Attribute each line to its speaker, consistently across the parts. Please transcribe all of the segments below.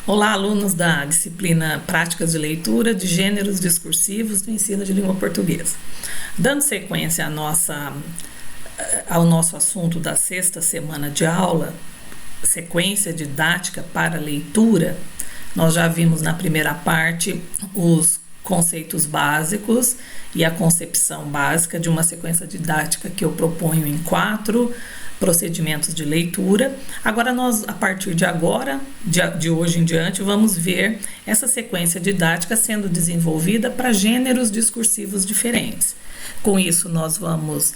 Speaker 1: Olá, alunos da disciplina Práticas de Leitura de Gêneros Discursivos do Ensino de Língua Portuguesa. Dando sequência ao nosso assunto da sexta semana de aula, sequência didática para leitura, nós já vimos na primeira parte os conceitos básicos e a concepção básica de uma sequência didática que eu proponho em 4 procedimentos de leitura. Agora nós, a partir de hoje em diante, vamos ver essa sequência didática sendo desenvolvida para gêneros discursivos diferentes. Com isso, nós vamos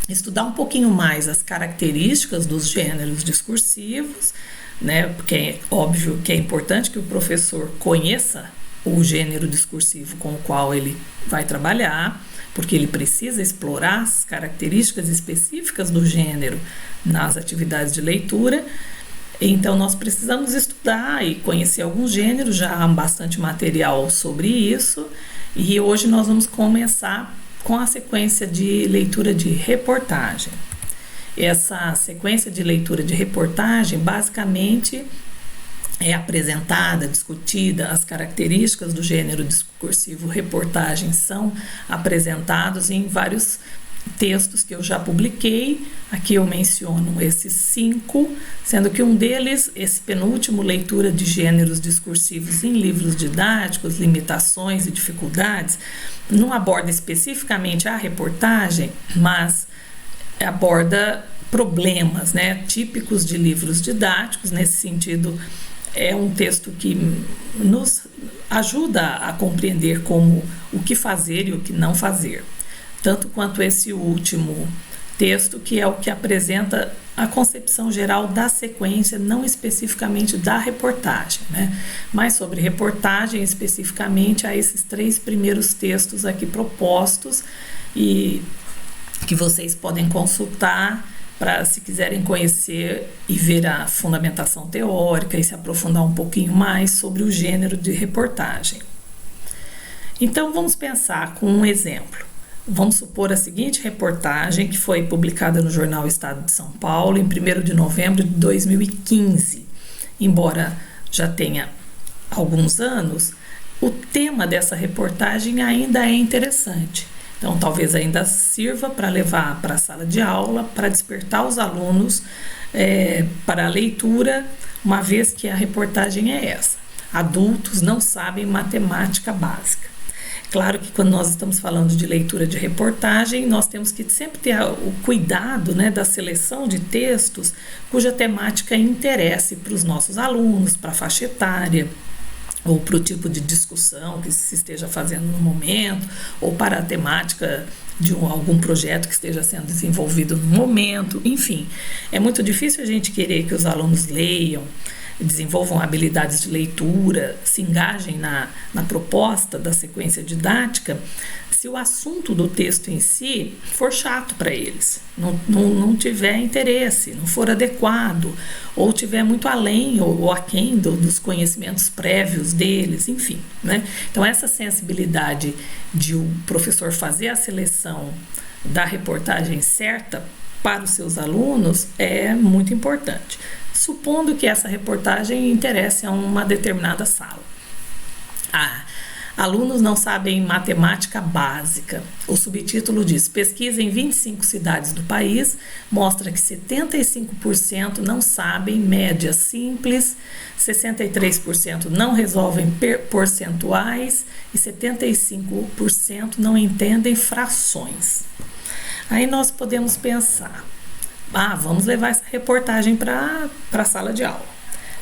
Speaker 1: estudar um pouquinho mais as características dos gêneros discursivos, né? Porque é óbvio que é importante que o professor conheça o gênero discursivo com o qual ele vai trabalhar, porque ele precisa explorar as características específicas do gênero nas atividades de leitura. Então, nós precisamos estudar e conhecer alguns gêneros, já há bastante material sobre isso, e hoje nós vamos começar com a sequência de leitura de reportagem. Essa sequência de leitura de reportagem, basicamente, é apresentada, discutida, as características do gênero discursivo reportagem são apresentados em vários textos que eu já publiquei. Aqui eu menciono esses 5, sendo que um deles, esse penúltimo, leitura de gêneros discursivos em livros didáticos, limitações e dificuldades, não aborda especificamente a reportagem, mas aborda problemas, né, típicos de livros didáticos. Nesse sentido, é um texto que nos ajuda a compreender o que fazer e o que não fazer. Tanto quanto esse último texto, que é o que apresenta a concepção geral da sequência, não especificamente da reportagem, né? Mas sobre reportagem, especificamente, há esses 3 primeiros textos aqui propostos e que vocês podem consultar para, se quiserem conhecer e ver a fundamentação teórica e se aprofundar um pouquinho mais sobre o gênero de reportagem. Então, vamos pensar com um exemplo. Vamos supor a seguinte reportagem, que foi publicada no jornal Estado de São Paulo em 1º de novembro de 2015. Embora já tenha alguns anos, o tema dessa reportagem ainda é interessante. Então, talvez ainda sirva para levar para a sala de aula, para despertar os alunos para a leitura, uma vez que a reportagem é essa: adultos não sabem matemática básica. Claro que quando nós estamos falando de leitura de reportagem, nós temos que sempre ter o cuidado, né, da seleção de textos cuja temática interesse para os nossos alunos, para a faixa etária, ou para o tipo de discussão que se esteja fazendo no momento, ou para a temática de algum projeto que esteja sendo desenvolvido no momento. Enfim, é muito difícil a gente querer que os alunos leiam, desenvolvam habilidades de leitura, se engajem na proposta da sequência didática, se o assunto do texto em si for chato para eles, não tiver interesse, não for adequado, ou tiver muito além ou aquém dos conhecimentos prévios deles, enfim, né? Então, essa sensibilidade de o professor fazer a seleção da reportagem certa para os seus alunos é muito importante, supondo que essa reportagem interesse a uma determinada sala. Alunos não sabem matemática básica. O subtítulo diz: pesquisa em 25 cidades do país mostra que 75% não sabem média simples, 63% não resolvem percentuais e 75% não entendem frações. Aí nós podemos pensar: vamos levar essa reportagem para a sala de aula.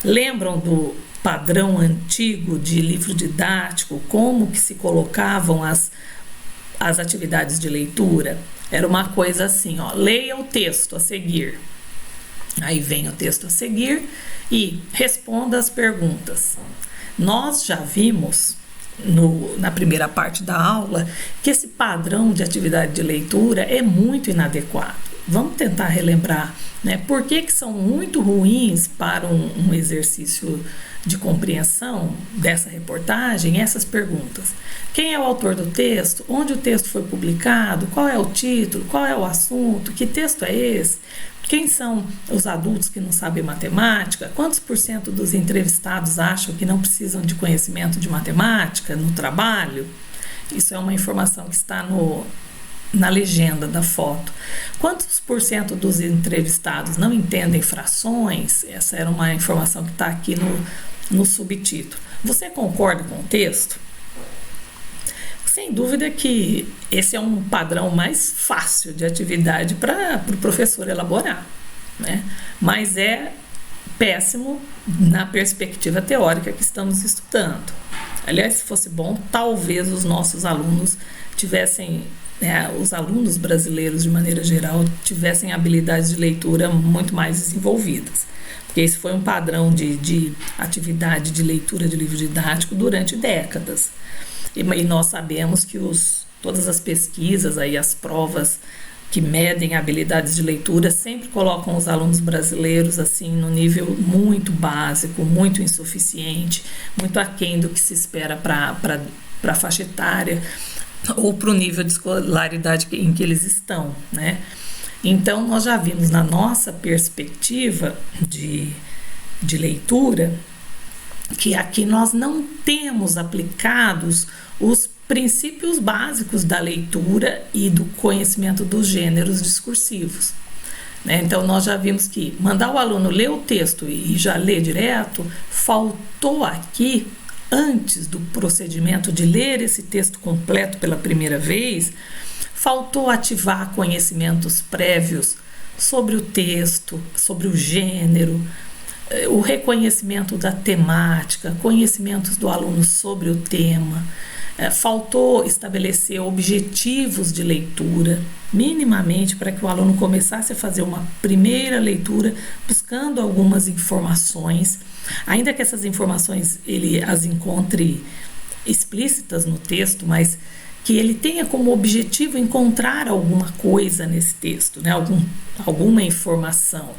Speaker 1: Lembram do padrão antigo de livro didático, como que se colocavam as atividades de leitura? Era uma coisa assim, leia o texto a seguir. Aí vem o texto a seguir e responda as perguntas. Nós já vimos na primeira parte da aula que esse padrão de atividade de leitura é muito inadequado. Vamos tentar relembrar, né? Por que são muito ruins para um exercício de compreensão dessa reportagem essas perguntas. Quem é o autor do texto? Onde o texto foi publicado? Qual é o título? Qual é o assunto? Que texto é esse? Quem são os adultos que não sabem matemática? Quantos por cento dos entrevistados acham que não precisam de conhecimento de matemática no trabalho? Isso é uma informação que está na legenda da foto. Quantos por cento dos entrevistados não entendem frações? Essa era uma informação que está aqui no subtítulo. Você concorda com o texto? Sem dúvida que esse é um padrão mais fácil de atividade para o professor elaborar, né? Mas é péssimo na perspectiva teórica que estamos estudando. Aliás, se fosse bom, talvez os nossos alunos tivessem, os alunos brasileiros de maneira geral, tivessem habilidades de leitura muito mais desenvolvidas. Porque esse foi um padrão de atividade de leitura de livro didático durante décadas. E nós sabemos que todas as pesquisas, aí, as provas que medem habilidades de leitura sempre colocam os alunos brasileiros assim no nível muito básico, muito insuficiente, muito aquém do que se espera para a faixa etária ou para o nível de escolaridade em que eles estão, né? Então, nós já vimos na nossa perspectiva de leitura que aqui nós não temos aplicados os princípios básicos da leitura e do conhecimento dos gêneros discursivos, né? Então, nós já vimos que mandar o aluno ler o texto e já ler direto, faltou aqui, antes do procedimento de ler esse texto completo pela primeira vez, faltou ativar conhecimentos prévios sobre o texto, sobre o gênero, o reconhecimento da temática, conhecimentos do aluno sobre o tema. Faltou estabelecer objetivos de leitura, minimamente, para que o aluno começasse a fazer uma primeira leitura, buscando algumas informações, ainda que essas informações ele as encontre explícitas no texto, mas que ele tenha como objetivo encontrar alguma coisa nesse texto, né? Alguma informação.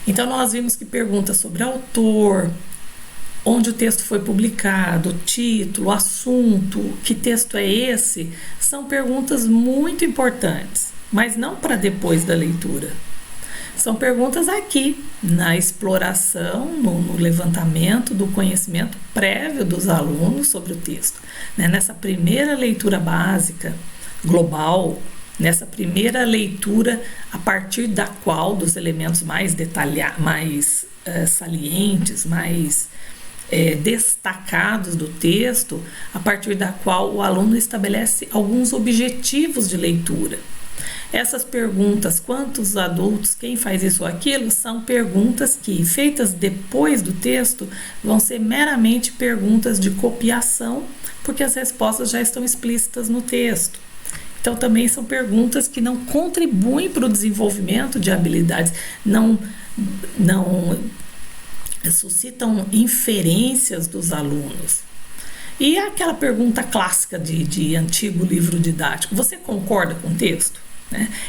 Speaker 1: Então, nós vimos que perguntas sobre autor, onde o texto foi publicado, título, assunto, que texto é esse, são perguntas muito importantes, mas não para depois da leitura. São perguntas aqui, na exploração, no levantamento do conhecimento prévio dos alunos sobre o texto, né? Nessa primeira leitura básica, global, nessa primeira leitura a partir da qual dos elementos mais detalhados, mais salientes, mais destacados do texto, a partir da qual o aluno estabelece alguns objetivos de leitura. Essas perguntas, quantos adultos, quem faz isso ou aquilo, são perguntas que, feitas depois do texto, vão ser meramente perguntas de copiação, porque as respostas já estão explícitas no texto. Então, também são perguntas que não contribuem para o desenvolvimento de habilidades, não suscitam inferências dos alunos. E aquela pergunta clássica de antigo livro didático: você concorda com o texto?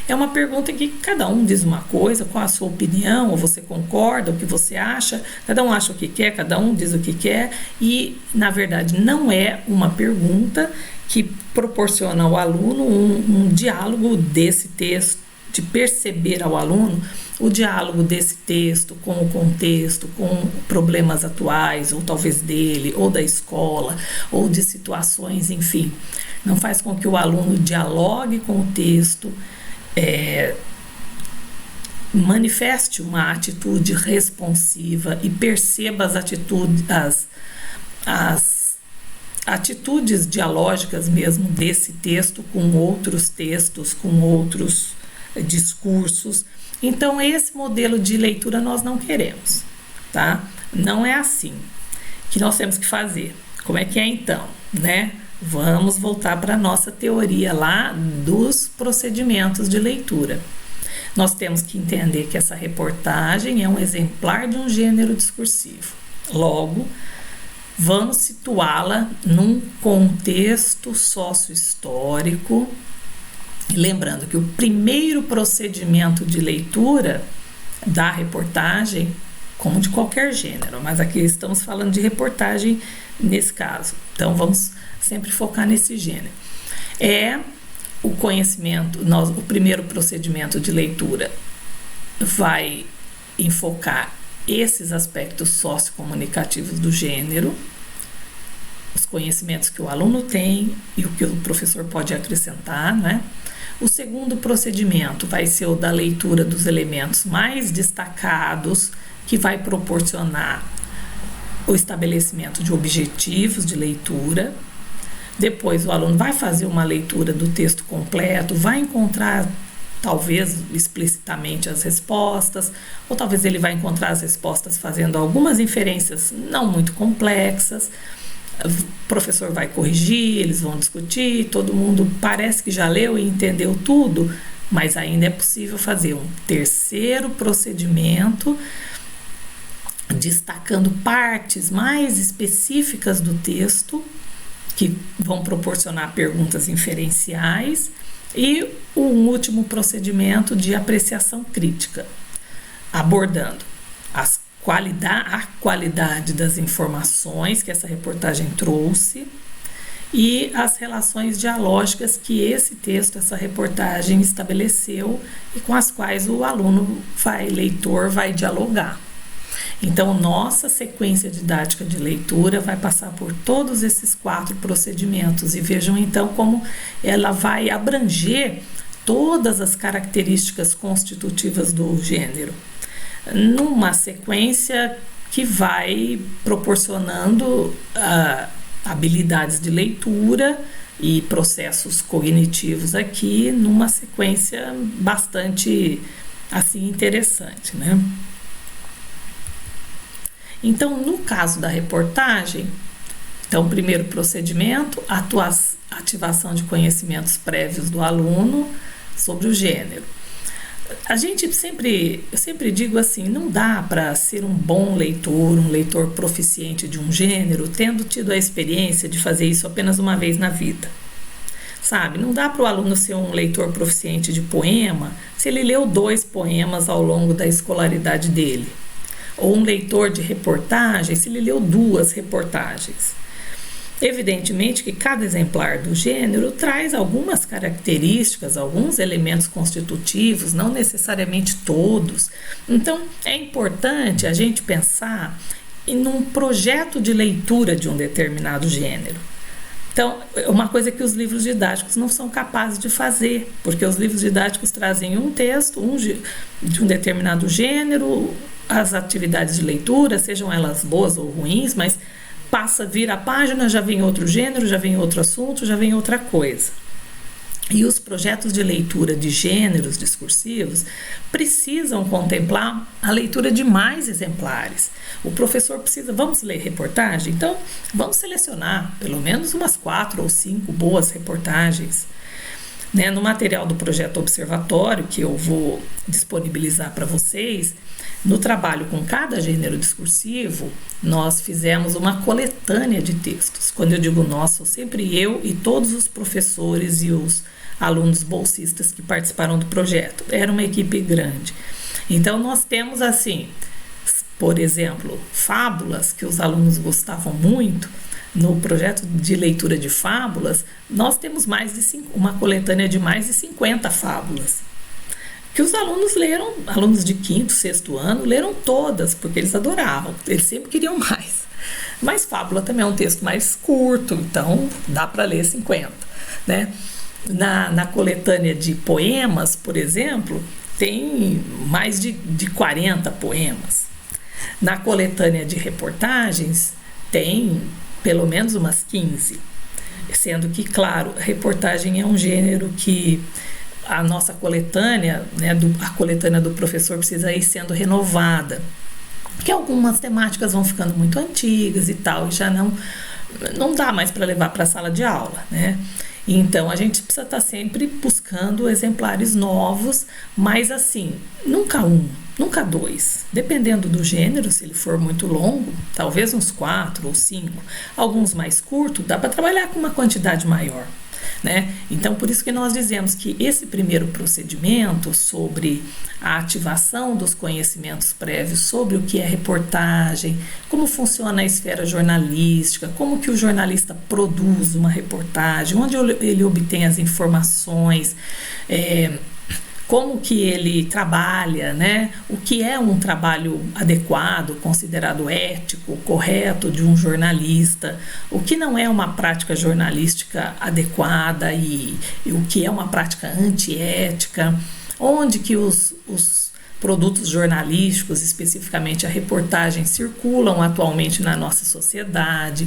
Speaker 1: É uma pergunta que cada um diz uma coisa, qual a sua opinião, ou você concorda, o que você acha, cada um acha o que quer, cada um diz o que quer, e na verdade não é uma pergunta que proporciona ao aluno um diálogo desse texto, de perceber ao aluno o diálogo desse texto com o contexto, com problemas atuais, ou talvez dele, ou da escola, ou de situações, enfim. Não faz com que o aluno dialogue com o texto, manifeste uma atitude responsiva e perceba as atitudes dialógicas mesmo desse texto com outros textos, com outros discursos. Então, esse modelo de leitura nós não queremos, tá? Não é assim que nós temos que fazer. Como é que é então, né? Vamos voltar para a nossa teoria lá dos procedimentos de leitura. Nós temos que entender que essa reportagem é um exemplar de um gênero discursivo. Logo, vamos situá-la num contexto sócio-histórico E lembrando que o primeiro procedimento de leitura da reportagem, como de qualquer gênero, mas aqui estamos falando de reportagem nesse caso, então vamos sempre focar nesse gênero, é o conhecimento. O primeiro procedimento de leitura vai enfocar esses aspectos sociocomunicativos do gênero, os conhecimentos que o aluno tem e o que o professor pode acrescentar, né? O segundo procedimento vai ser o da leitura dos elementos mais destacados, que vai proporcionar o estabelecimento de objetivos de leitura. Depois o aluno vai fazer uma leitura do texto completo, vai encontrar talvez explicitamente as respostas, ou talvez ele vai encontrar as respostas fazendo algumas inferências não muito complexas. O professor vai corrigir, eles vão discutir, todo mundo parece que já leu e entendeu tudo, mas ainda é possível fazer um terceiro procedimento, destacando partes mais específicas do texto, que vão proporcionar perguntas inferenciais, e um último procedimento de apreciação crítica, abordando a qualidade das informações que essa reportagem trouxe e as relações dialógicas que esse texto, essa reportagem estabeleceu e com as quais o aluno leitor vai dialogar. Então, nossa sequência didática de leitura vai passar por todos esses 4 procedimentos, e vejam então como ela vai abranger todas as características constitutivas do gênero, numa sequência que vai proporcionando habilidades de leitura e processos cognitivos aqui, numa sequência bastante assim interessante, né? Então, no caso da reportagem, então, primeiro procedimento, ativação de conhecimentos prévios do aluno sobre o gênero. Eu sempre digo assim, não dá para ser um bom leitor, um leitor proficiente de um gênero, tendo tido a experiência de fazer isso apenas uma vez na vida. Sabe, não dá para o aluno ser um leitor proficiente de poema se ele leu 2 poemas ao longo da escolaridade dele. Ou um leitor de reportagem se ele leu 2 reportagens. Evidentemente que cada exemplar do gênero traz algumas características, alguns elementos constitutivos, não necessariamente todos. Então, é importante a gente pensar em um projeto de leitura de um determinado gênero. Então, é uma coisa que os livros didáticos não são capazes de fazer, porque os livros didáticos trazem um texto de um determinado gênero, as atividades de leitura, sejam elas boas ou ruins, mas vira a página, já vem outro gênero, já vem outro assunto, já vem outra coisa. E os projetos de leitura de gêneros discursivos precisam contemplar a leitura de mais exemplares. O professor precisa, vamos ler reportagem? Então, vamos selecionar pelo menos umas 4 ou 5 boas reportagens. No material do projeto Observatório, que eu vou disponibilizar para vocês, no trabalho com cada gênero discursivo, nós fizemos uma coletânea de textos. Quando eu digo nós, sou sempre eu e todos os professores e os alunos bolsistas que participaram do projeto. Era uma equipe grande. Então, nós temos assim, por exemplo, fábulas que os alunos gostavam muito. No projeto de leitura de fábulas, nós temos uma coletânea de mais de 50 fábulas, que os alunos leram, alunos de 5º, 6º ano, leram todas, porque eles adoravam, eles sempre queriam mais. Mas fábula também é um texto mais curto, então dá para ler 50, né? Na coletânea de poemas, por exemplo, tem mais de 40 poemas. Na coletânea de reportagens, tem pelo menos umas 15, sendo que, claro, reportagem é um gênero que a nossa coletânea, a coletânea do professor precisa ir sendo renovada, porque algumas temáticas vão ficando muito antigas e tal, e já não dá mais para levar para a sala de aula, né? Então, a gente precisa estar sempre buscando exemplares novos, mas assim, nunca um. nunca 2. Dependendo do gênero, se ele for muito longo, talvez uns 4 ou 5. Alguns mais curtos, dá para trabalhar com uma quantidade maior, né? Então, por isso que nós dizemos que esse primeiro procedimento sobre a ativação dos conhecimentos prévios sobre o que é reportagem, como funciona a esfera jornalística, como que o jornalista produz uma reportagem, onde ele obtém as informações, como que ele trabalha, né? O que é um trabalho adequado, considerado ético, correto de um jornalista, o que não é uma prática jornalística adequada e o que é uma prática antiética, onde que os produtos jornalísticos, especificamente a reportagem, circulam atualmente na nossa sociedade.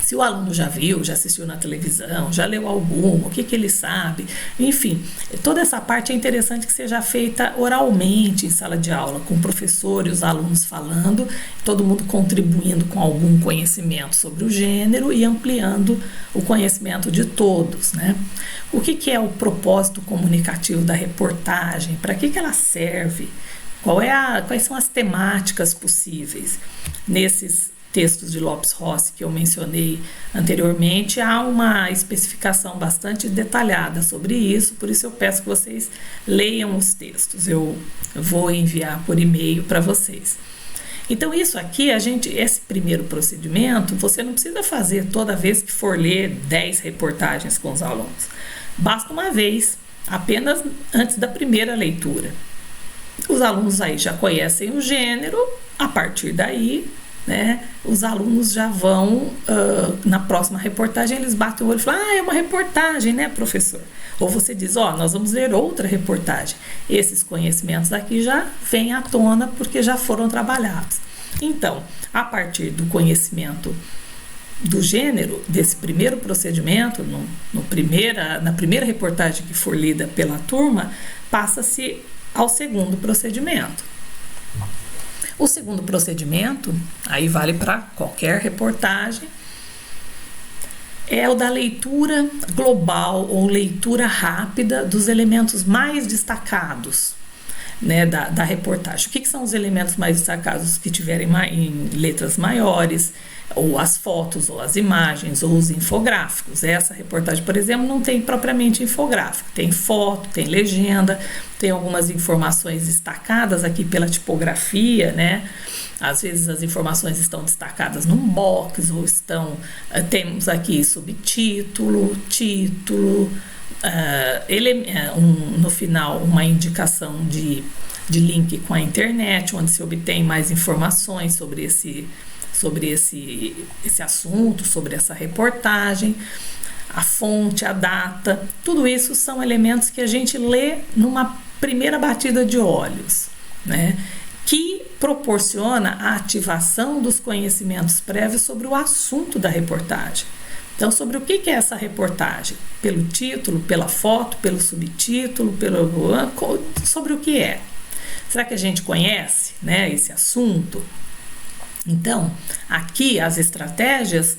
Speaker 1: Se o aluno já viu, já assistiu na televisão, já leu algum, o que ele sabe, enfim, toda essa parte é interessante que seja feita oralmente em sala de aula, com o professor e os alunos falando, todo mundo contribuindo com algum conhecimento sobre o gênero e ampliando o conhecimento de todos, né? O que é o propósito comunicativo da reportagem? Para que ela serve? Quais são as temáticas possíveis nesses textos de Lopes Rossi que eu mencionei anteriormente? Há uma especificação bastante detalhada sobre isso, por isso eu peço que vocês leiam os textos. Eu vou enviar por e-mail para vocês. Então, isso aqui, esse primeiro procedimento, você não precisa fazer toda vez que for ler 10 reportagens com os alunos. Basta uma vez, apenas antes da primeira leitura. Os alunos aí já conhecem o gênero, a partir daí, né, os alunos já vão, na próxima reportagem, eles batem o olho e falam: é uma reportagem, né, professor? Ou você diz: nós vamos ler outra reportagem. Esses conhecimentos aqui já vêm à tona porque já foram trabalhados. Então, a partir do conhecimento do gênero, desse primeiro procedimento, na primeira reportagem que for lida pela turma, passa-se ao segundo procedimento. O segundo procedimento, aí vale para qualquer reportagem, é o da leitura global ou leitura rápida dos elementos mais destacados, né, da reportagem. O que são os elementos mais destacados? Que tiverem em letras maiores, ou as fotos, ou as imagens, ou os infográficos. Essa reportagem, por exemplo, não tem propriamente infográfico, tem foto, tem legenda, tem algumas informações destacadas aqui pela tipografia, né? Às vezes as informações estão destacadas num box, ou temos aqui subtítulo, título, no final uma indicação de link com a internet, onde se obtém mais informações sobre esse assunto, sobre essa reportagem, a fonte, a data. Tudo isso são elementos que a gente lê numa primeira batida de olhos, né? Que proporciona a ativação dos conhecimentos prévios sobre o assunto da reportagem. Então, sobre o que é essa reportagem? Pelo título, pela foto, pelo subtítulo, sobre o que é? Será que a gente conhece, né, esse assunto? Então, aqui as estratégias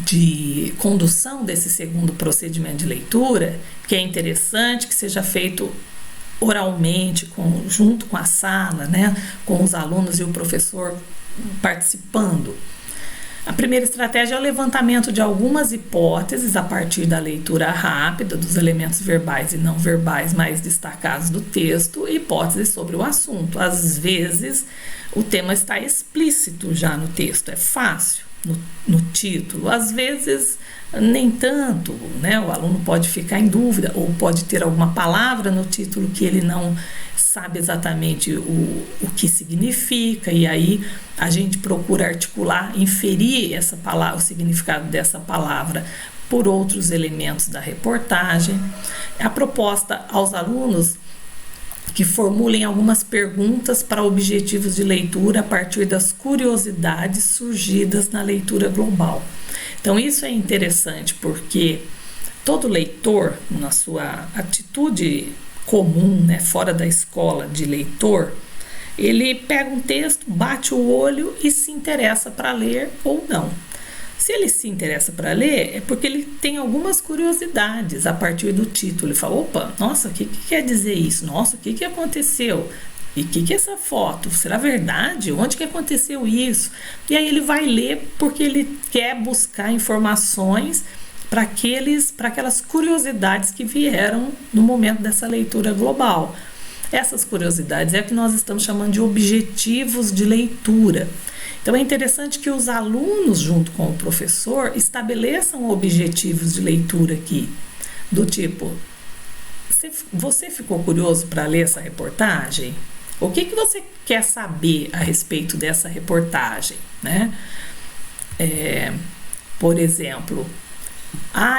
Speaker 1: de condução desse segundo procedimento de leitura, que é interessante que seja feito oralmente, junto com a sala, né, com os alunos e o professor participando. A primeira estratégia é o levantamento de algumas hipóteses a partir da leitura rápida dos elementos verbais e não verbais mais destacados do texto, hipóteses sobre o assunto. Às vezes, o tema está explícito já no texto, é fácil no título. Às vezes, nem tanto, né? O aluno pode ficar em dúvida ou pode ter alguma palavra no título que ele não sabe exatamente o que significa, e aí a gente procura articular, inferir essa palavra, o significado dessa palavra por outros elementos da reportagem. A proposta aos alunos que formulem algumas perguntas para objetivos de leitura a partir das curiosidades surgidas na leitura global. Então, isso é interessante porque todo leitor, na sua atitude comum, né, fora da escola de leitor, ele pega um texto, bate o olho e se interessa para ler ou não. Se ele se interessa para ler, é porque ele tem algumas curiosidades a partir do título. Ele fala: opa, nossa, o que quer dizer isso? Nossa, o que aconteceu? E o que é essa foto? Será verdade? Onde que aconteceu isso? E aí ele vai ler porque ele quer buscar informações para aquelas curiosidades que vieram no momento dessa leitura global. Essas curiosidades é o que nós estamos chamando de objetivos de leitura. Então é interessante que os alunos, junto com o professor, estabeleçam objetivos de leitura aqui, do tipo: você ficou curioso para ler essa reportagem? O que você quer saber a respeito dessa reportagem, né? Por exemplo,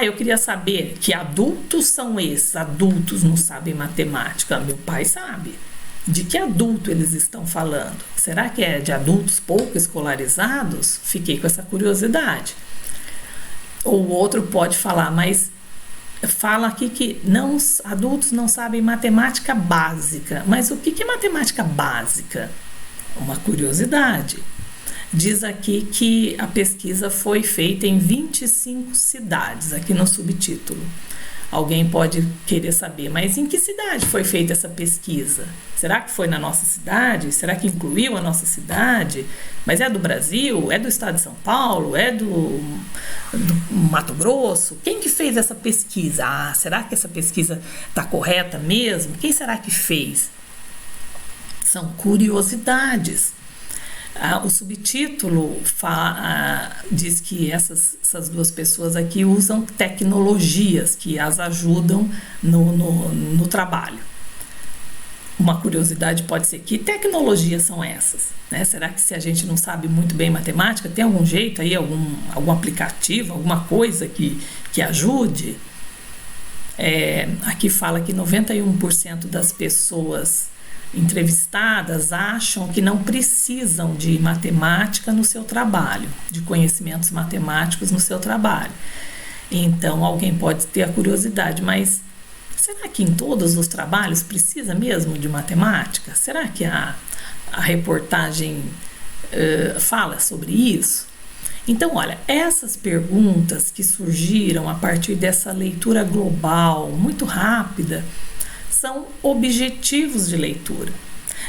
Speaker 1: eu queria saber que adultos são esses. Adultos não sabem matemática. Meu pai sabe. De que adulto eles estão falando? Será que é de adultos pouco escolarizados? Fiquei com essa curiosidade. Ou outro pode falar, mas fala aqui que adultos não sabem matemática básica. Mas o que é matemática básica? Uma curiosidade. Diz aqui que a pesquisa foi feita em 25 cidades, aqui no subtítulo. Alguém pode querer saber, mas em que cidade foi feita essa pesquisa? Será que foi na nossa cidade? Será que incluiu a nossa cidade? Mas é do Brasil? É do estado de São Paulo? É do Mato Grosso? Quem que fez essa pesquisa? Será que essa pesquisa está correta mesmo? Quem será que fez? São curiosidades. O subtítulo diz que essas duas pessoas aqui usam tecnologias que as ajudam no trabalho. Uma curiosidade pode ser: que tecnologias são essas? Né? Será que, se a gente não sabe muito bem matemática, tem algum jeito aí, algum aplicativo, alguma coisa que ajude? Aqui fala que 91% das pessoas entrevistadas acham que não precisam de matemática no seu trabalho, de conhecimentos matemáticos no seu trabalho. Então, alguém pode ter a curiosidade, mas será que em todos os trabalhos precisa mesmo de matemática? Será que a reportagem fala sobre isso? Então, olha, essas perguntas que surgiram a partir dessa leitura global, muito rápida, são objetivos de leitura.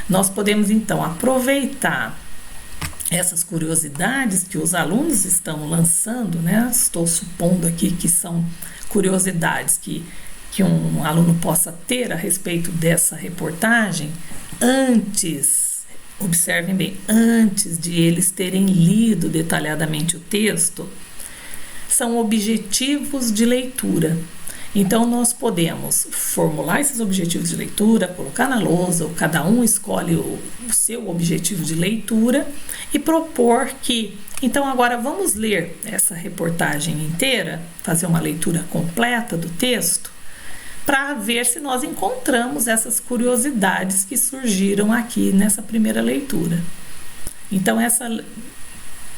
Speaker 1: Nós podemos, então, aproveitar essas curiosidades que os alunos estão lançando, né? Estou supondo aqui que são curiosidades que um aluno possa ter a respeito dessa reportagem observem bem, antes de eles terem lido detalhadamente o texto. São objetivos de leitura. Então, nós podemos formular esses objetivos de leitura, colocar na lousa, ou cada um escolhe o seu objetivo de leitura e propor que, então, agora vamos ler essa reportagem inteira, fazer uma leitura completa do texto, para ver se nós encontramos essas curiosidades que surgiram aqui nessa primeira leitura. Então,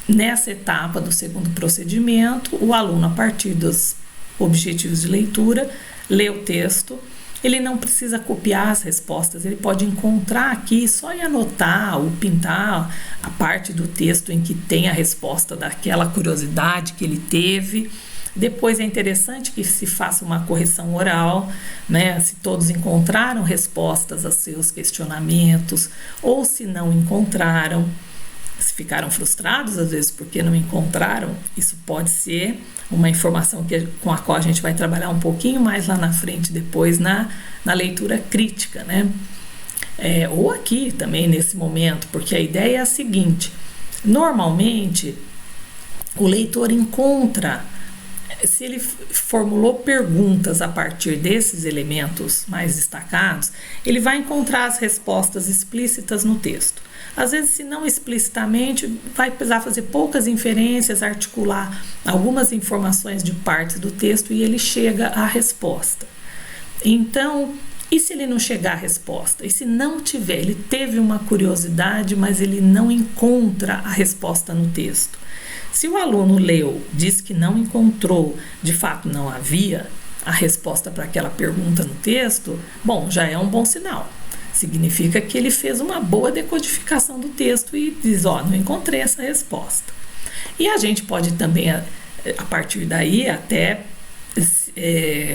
Speaker 1: nessa etapa do segundo procedimento, o aluno, a partir dos objetivos de leitura, lê o texto. Ele não precisa copiar as respostas, ele pode encontrar aqui, só ir anotar ou pintar a parte do texto em que tem a resposta daquela curiosidade que ele teve. Depois é interessante que se faça uma correção oral, né? Se todos encontraram respostas aos seus questionamentos, ou se não encontraram, se ficaram frustrados às vezes porque não encontraram, isso pode ser uma informação com a qual a gente vai trabalhar um pouquinho mais lá na frente, depois na leitura crítica, né? Ou aqui também nesse momento, porque a ideia é a seguinte: normalmente o leitor encontra, se ele formulou perguntas a partir desses elementos mais destacados, ele vai encontrar as respostas explícitas no texto. Às vezes, se não explicitamente, vai precisar fazer poucas inferências, articular algumas informações de partes do texto e ele chega à resposta. Então, e se ele não chegar à resposta? E se não tiver, ele teve uma curiosidade, mas ele não encontra a resposta no texto? Se o aluno leu, disse que não encontrou, de fato não havia a resposta para aquela pergunta no texto, bom, já é um bom sinal. Significa que ele fez uma boa decodificação do texto e diz: não encontrei essa resposta. E a gente pode também, a partir daí, até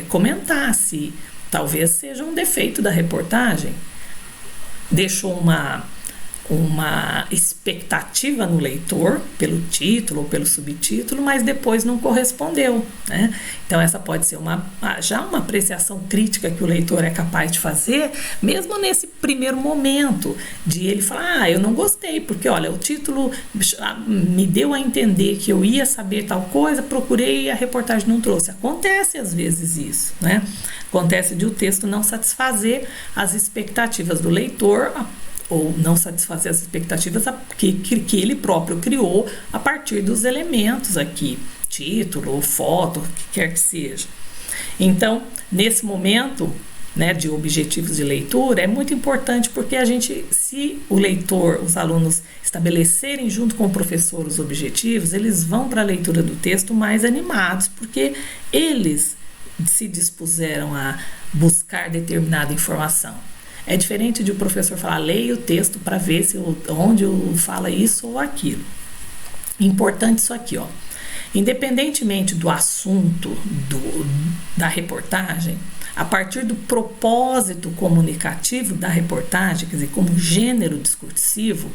Speaker 1: comentar se talvez seja um defeito da reportagem. deixou uma expectativa no leitor pelo título ou pelo subtítulo, mas depois não correspondeu, né? Então essa pode ser já uma apreciação crítica que o leitor é capaz de fazer, mesmo nesse primeiro momento de ele falar, eu não gostei, porque olha, o título me deu a entender que eu ia saber tal coisa, procurei e a reportagem não trouxe. Acontece às vezes isso, né? Acontece de o texto não satisfazer as expectativas do leitor, ou não satisfazer as expectativas que ele próprio criou a partir dos elementos aqui, título, foto, o que quer que seja. Então, nesse momento, né, de objetivos de leitura, é muito importante porque se o leitor, os alunos estabelecerem junto com o professor os objetivos, eles vão para a leitura do texto mais animados, porque eles se dispuseram a buscar determinada informação. É diferente de o professor falar, leia o texto para ver onde fala isso ou aquilo. Importante isso aqui, ó. Independentemente do assunto da reportagem, a partir do propósito comunicativo da reportagem, quer dizer, como gênero discursivo,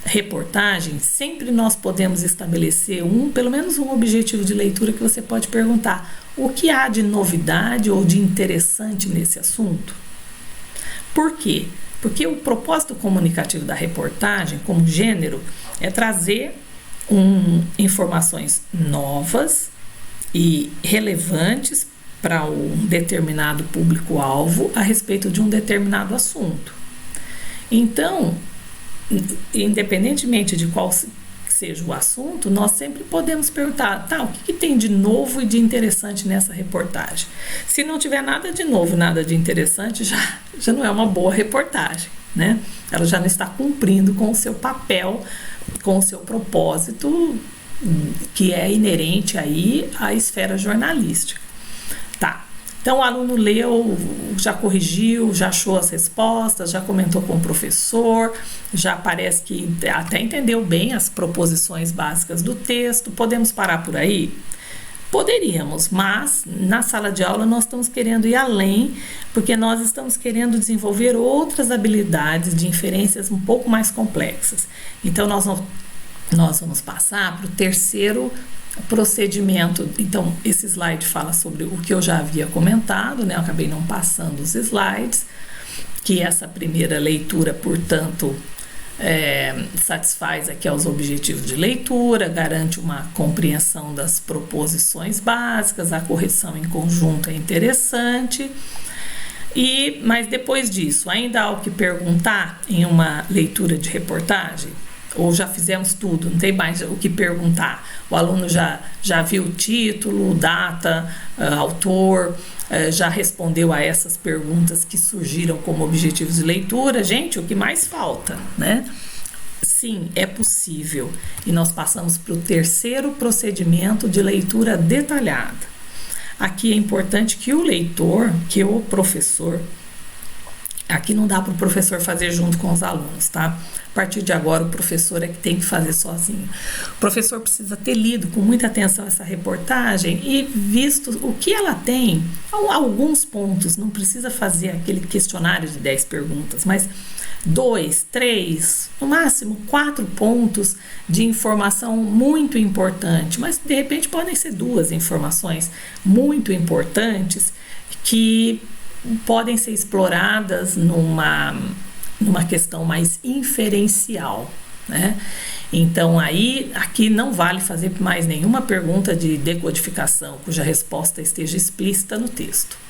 Speaker 1: reportagem, sempre nós podemos estabelecer pelo menos um objetivo de leitura que você pode perguntar: o que há de novidade ou de interessante nesse assunto? Por quê? Porque o propósito comunicativo da reportagem, como gênero, é trazer informações novas e relevantes para um determinado público-alvo a respeito de um determinado assunto. Então, independentemente de qual seja o assunto, nós sempre podemos perguntar, o que tem de novo e de interessante nessa reportagem? Se não tiver nada de novo, nada de interessante, já não é uma boa reportagem, né? Ela já não está cumprindo com o seu papel, com o seu propósito, que é inerente aí à esfera jornalística. Tá. Então o aluno leu, já corrigiu, já achou as respostas, já comentou com o professor, já parece que até entendeu bem as proposições básicas do texto. Podemos parar por aí? Poderíamos, mas na sala de aula nós estamos querendo ir além, porque nós estamos querendo desenvolver outras habilidades de inferências um pouco mais complexas. Então nós vamos passar para o terceiro procedimento. Então esse slide fala sobre o que eu já havia comentado, né? Eu acabei não passando os slides, que essa primeira leitura, portanto, satisfaz aqui aos objetivos de leitura, garante uma compreensão das proposições básicas, a correção em conjunto é interessante. Mas depois disso, ainda há o que perguntar em uma leitura de reportagem? Ou já fizemos tudo, não tem mais o que perguntar? O aluno já viu o título, data, autor, já respondeu a essas perguntas que surgiram como objetivos de leitura. Gente, o que mais falta, né? Sim, é possível. E nós passamos para o terceiro procedimento de leitura detalhada. Aqui é importante que o leitor, que o professor, aqui não dá para o professor fazer junto com os alunos, tá? A partir de agora o professor é que tem que fazer sozinho. O professor precisa ter lido com muita atenção essa reportagem e visto o que ela tem, alguns pontos, não precisa fazer aquele questionário de 10 perguntas, mas 2, 3, no máximo 4 pontos de informação muito importante, mas de repente podem ser 2 informações muito importantes que podem ser exploradas numa questão mais inferencial, né? Então aqui não vale fazer mais nenhuma pergunta de decodificação cuja resposta esteja explícita no texto.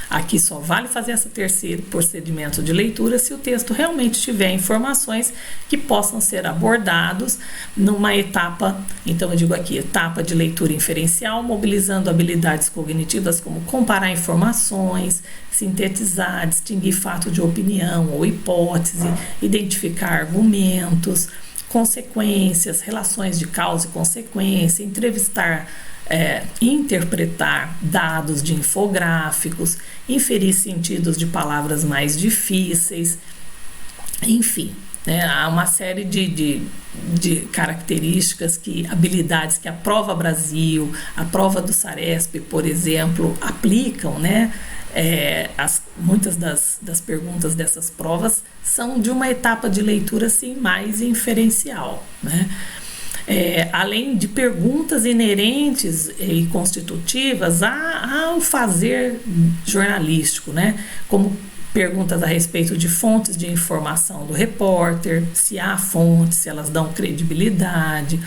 Speaker 1: Aqui só vale fazer esse terceiro procedimento de leitura se o texto realmente tiver informações que possam ser abordados numa etapa, então eu digo aqui, etapa de leitura inferencial, mobilizando habilidades cognitivas como comparar informações, sintetizar, distinguir fato de opinião ou hipótese, identificar argumentos, consequências, relações de causa e consequência, interpretar dados de infográficos, inferir sentidos de palavras mais difíceis, enfim, né, há uma série de características, habilidades que a Prova Brasil, a prova do Saresp, por exemplo, aplicam, né, Muitas das perguntas dessas provas são de uma etapa de leitura assim, mais inferencial, né? Além de perguntas inerentes e constitutivas ao fazer jornalístico, né? Como perguntas a respeito de fontes de informação do repórter, se há fontes, se elas dão credibilidade,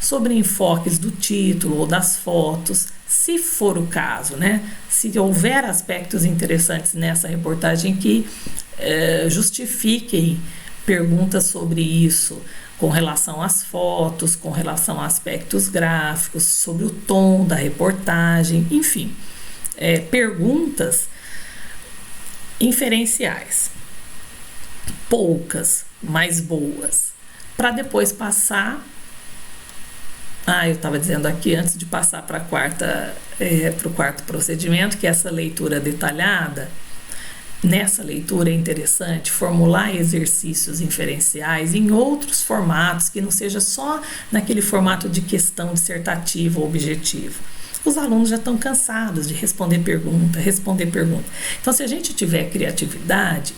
Speaker 1: sobre enfoques do título ou das fotos, se for o caso, né? Se houver aspectos interessantes nessa reportagem que justifiquem perguntas sobre isso, com relação às fotos, com relação a aspectos gráficos, sobre o tom da reportagem, enfim, perguntas inferenciais, poucas, mas boas, para depois passar. Eu estava dizendo aqui, antes de passar para o quarto procedimento, que essa leitura detalhada. Nessa leitura é interessante formular exercícios inferenciais em outros formatos, que não seja só naquele formato de questão dissertativa ou objetiva. Os alunos já estão cansados de responder pergunta. Então, se a gente tiver criatividade,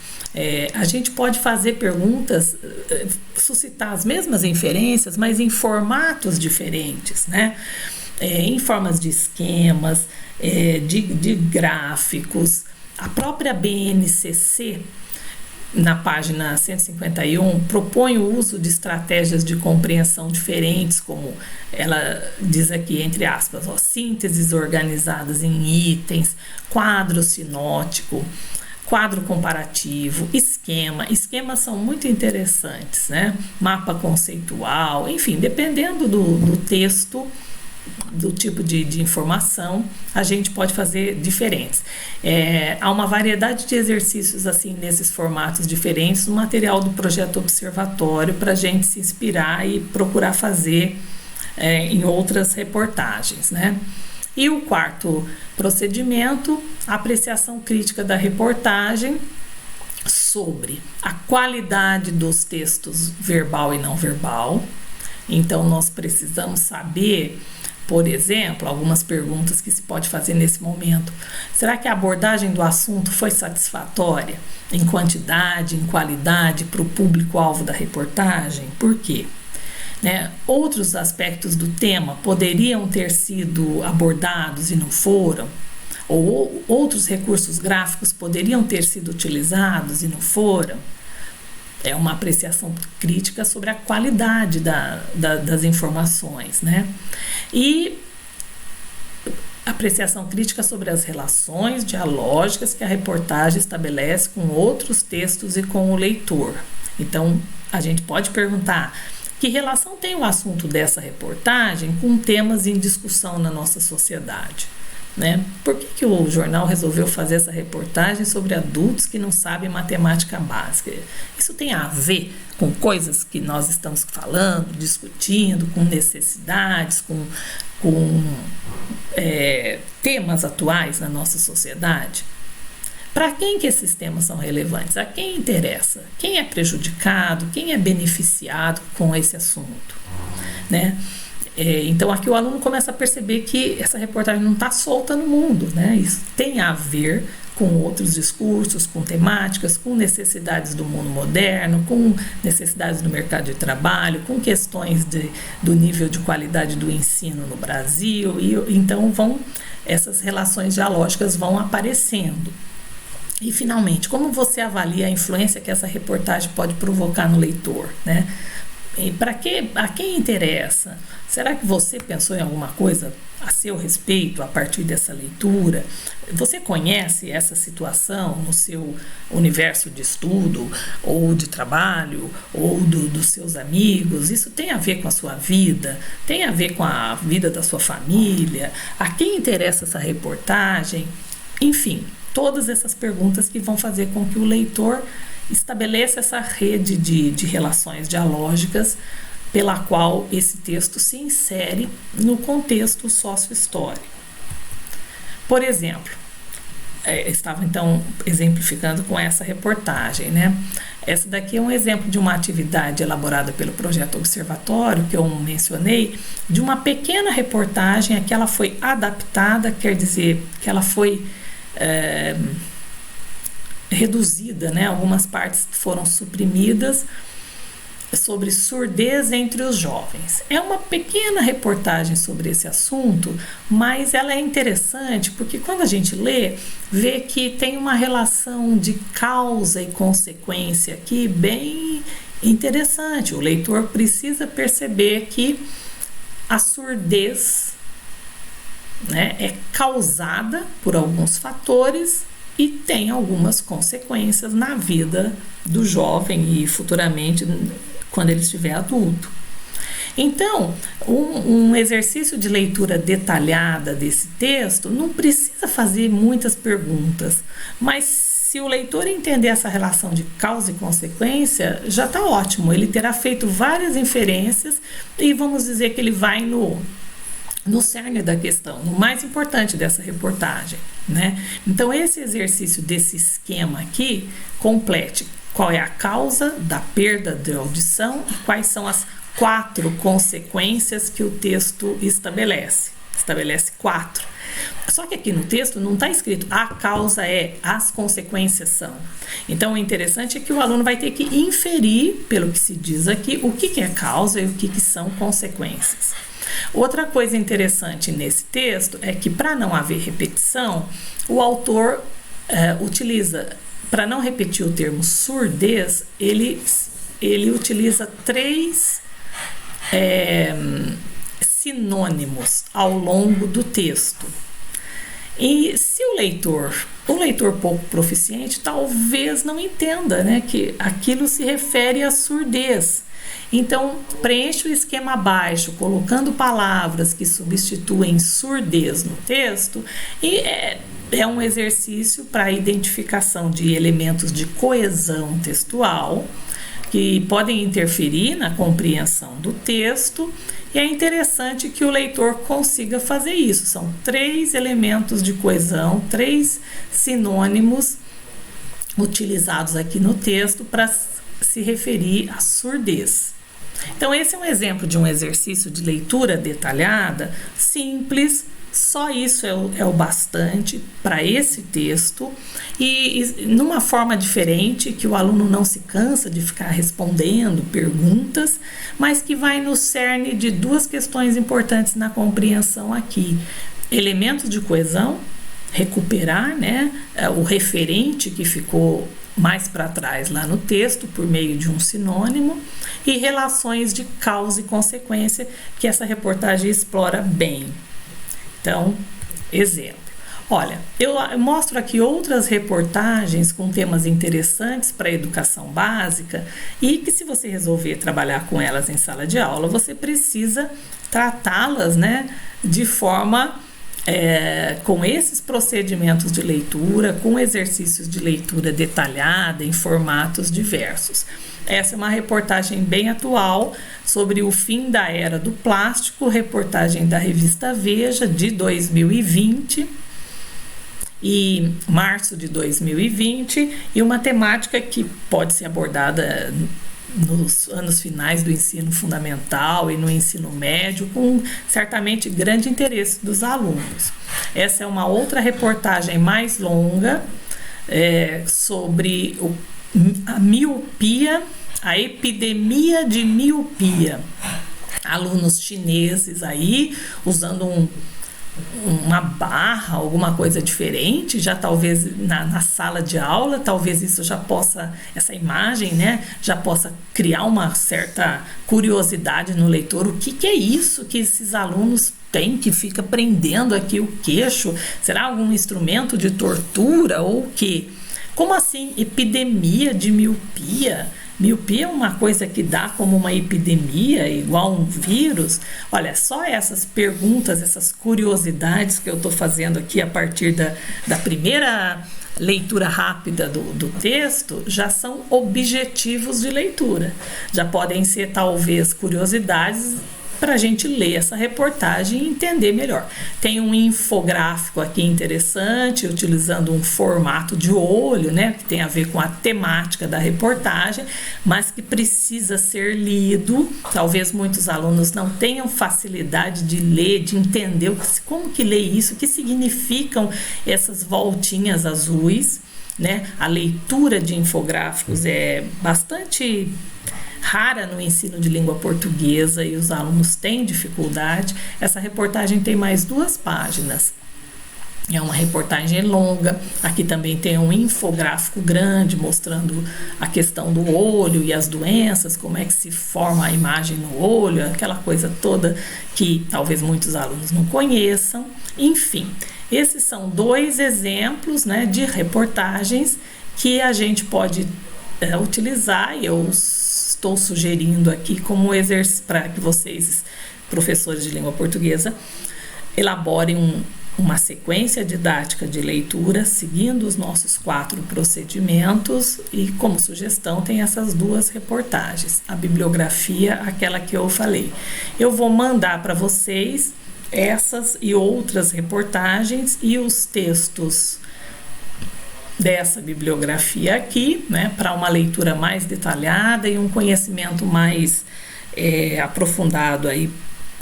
Speaker 1: a gente pode fazer perguntas, suscitar as mesmas inferências, mas em formatos diferentes, né? Em formas de esquemas, de gráficos. A própria BNCC, na página 151, propõe o uso de estratégias de compreensão diferentes, como ela diz aqui, entre aspas, sínteses organizadas em itens, quadro sinótico, quadro comparativo, esquema. Esquemas são muito interessantes, né? Mapa conceitual, enfim, dependendo do texto, do tipo de informação, a gente pode fazer diferentes. Há uma variedade de exercícios assim nesses formatos diferentes no material do projeto Observatório, para a gente se inspirar e procurar fazer em outras reportagens, né? E o quarto procedimento, a apreciação crítica da reportagem sobre a qualidade dos textos verbal e não verbal. Então, nós precisamos saber, por exemplo, algumas perguntas que se pode fazer nesse momento. Será que a abordagem do assunto foi satisfatória em quantidade, em qualidade para o público-alvo da reportagem? Por quê? Outros aspectos do tema poderiam ter sido abordados e não foram? Ou outros recursos gráficos poderiam ter sido utilizados e não foram? É uma apreciação crítica sobre a qualidade das informações, né? E apreciação crítica sobre as relações dialógicas que a reportagem estabelece com outros textos e com o leitor. Então, a gente pode perguntar: que relação tem o assunto dessa reportagem com temas em discussão na nossa sociedade? Né? Por que o jornal resolveu fazer essa reportagem sobre adultos que não sabem matemática básica? Isso tem a ver com coisas que nós estamos falando, discutindo, com necessidades, com temas atuais na nossa sociedade? Para quem que esses temas são relevantes? A quem interessa? Quem é prejudicado? Quem é beneficiado com esse assunto? Né? Então, aqui o aluno começa a perceber que essa reportagem não está solta no mundo, né? Isso tem a ver com outros discursos, com temáticas, com necessidades do mundo moderno, com necessidades do mercado de trabalho, com questões do nível de qualidade do ensino no Brasil. E então essas relações dialógicas vão aparecendo. E, finalmente, como você avalia a influência que essa reportagem pode provocar no leitor, né? E a quem interessa? Será que você pensou em alguma coisa a seu respeito a partir dessa leitura? Você conhece essa situação no seu universo de estudo ou de trabalho ou dos seus amigos? Isso tem a ver com a sua vida? Tem a ver com a vida da sua família? A quem interessa essa reportagem? Enfim, todas essas perguntas que vão fazer com que o leitor estabeleça essa rede de relações dialógicas pela qual esse texto se insere no contexto sócio-histórico. Por exemplo, estava então exemplificando com essa reportagem, né? Essa daqui é um exemplo de uma atividade elaborada pelo projeto Observatório, que eu mencionei, de uma pequena reportagem a que ela foi adaptada, quer dizer, que ela foi reduzida, né? Algumas partes foram suprimidas, sobre surdez entre os jovens. É uma pequena reportagem sobre esse assunto, mas ela é interessante porque quando a gente lê, vê que tem uma relação de causa e consequência aqui bem interessante. O leitor precisa perceber que a surdez, né, é causada por alguns fatores e tem algumas consequências na vida do jovem e futuramente quando ele estiver adulto. Então, um exercício de leitura detalhada desse texto não precisa fazer muitas perguntas, mas se o leitor entender essa relação de causa e consequência, já está ótimo. Ele terá feito várias inferências e vamos dizer que ele vai no cerne da questão, no mais importante dessa reportagem, né? Então, esse exercício desse esquema aqui, complete qual é a causa da perda de audição e quais são as 4 consequências que o texto estabelece. Estabelece 4. Só que aqui no texto não está escrito a causa é, as consequências são. Então, o interessante é que o aluno vai ter que inferir, pelo que se diz aqui, o que é causa e o que são consequências. Outra coisa interessante nesse texto é que, para não haver repetição, o autor utiliza, para não repetir o termo surdez, ele utiliza 3 sinônimos ao longo do texto. E se o leitor pouco proficiente, talvez não entenda, né, que aquilo se refere à surdez. Então, preenche o esquema abaixo, colocando palavras que substituem surdez no texto, e é um exercício para a identificação de elementos de coesão textual que podem interferir na compreensão do texto, e é interessante que o leitor consiga fazer isso. São 3 elementos de coesão, 3 sinônimos utilizados aqui no texto para se referir à surdez. Então, esse é um exemplo de um exercício de leitura detalhada, simples. Só isso é o bastante para esse texto e numa forma diferente, que o aluno não se cansa de ficar respondendo perguntas, mas que vai no cerne de 2 questões importantes na compreensão aqui. Elementos de coesão, recuperar, né, o referente que ficou mais para trás lá no texto por meio de um sinônimo, e relações de causa e consequência que essa reportagem explora bem. Então, exemplo. Olha, eu mostro aqui outras reportagens com temas interessantes para a educação básica e que, se você resolver trabalhar com elas em sala de aula, você precisa tratá-las, né, de forma com esses procedimentos de leitura, com exercícios de leitura detalhada em formatos diversos. Essa é uma reportagem bem atual sobre o fim da era do plástico, reportagem da revista Veja de 2020 e março de 2020, e uma temática que pode ser abordada nos anos finais do ensino fundamental e no ensino médio, com certamente grande interesse dos alunos. Essa é uma outra reportagem mais longa sobre a miopia, a epidemia de miopia. Alunos chineses aí usando uma barra, alguma coisa diferente, já talvez na sala de aula, talvez isso já possa, essa imagem, né, já possa criar uma certa curiosidade no leitor. O que é isso que esses alunos têm, que fica prendendo aqui o queixo? Será algum instrumento de tortura ou o quê? Como assim, epidemia de miopia? Miopia é uma coisa que dá como uma epidemia, igual um vírus? Olha, só essas perguntas, essas curiosidades que eu estou fazendo aqui a partir da primeira leitura rápida do texto, já são objetivos de leitura. Já podem ser, talvez, curiosidades para a gente ler essa reportagem e entender melhor. Tem um infográfico aqui interessante, utilizando um formato de olho, né, que tem a ver com a temática da reportagem, mas que precisa ser lido. Talvez muitos alunos não tenham facilidade de ler, de entender como que lê isso, o que significam essas voltinhas azuis, né? A leitura de infográficos é bastante rara no ensino de língua portuguesa e os alunos têm dificuldade. Essa reportagem tem mais 2 páginas. É uma reportagem longa. Aqui também tem um infográfico grande mostrando a questão do olho e as doenças, como é que se forma a imagem no olho, aquela coisa toda que talvez muitos alunos não conheçam. Enfim, esses são 2 exemplos, né, de reportagens que a gente pode utilizar, e eu estou sugerindo aqui como exercício para que vocês, professores de língua portuguesa, elaborem uma sequência didática de leitura seguindo os nossos 4 procedimentos, e como sugestão tem essas 2 reportagens, a bibliografia, aquela que eu falei. Eu vou mandar para vocês essas e outras reportagens e os textos dessa bibliografia aqui, né, para uma leitura mais detalhada e um conhecimento mais aprofundado aí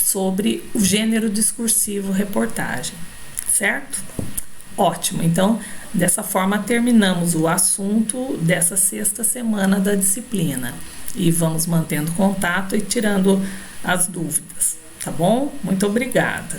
Speaker 1: sobre o gênero discursivo reportagem, certo? Ótimo, então dessa forma terminamos o assunto dessa 6ª semana da disciplina e vamos mantendo contato e tirando as dúvidas, tá bom? Muito obrigada.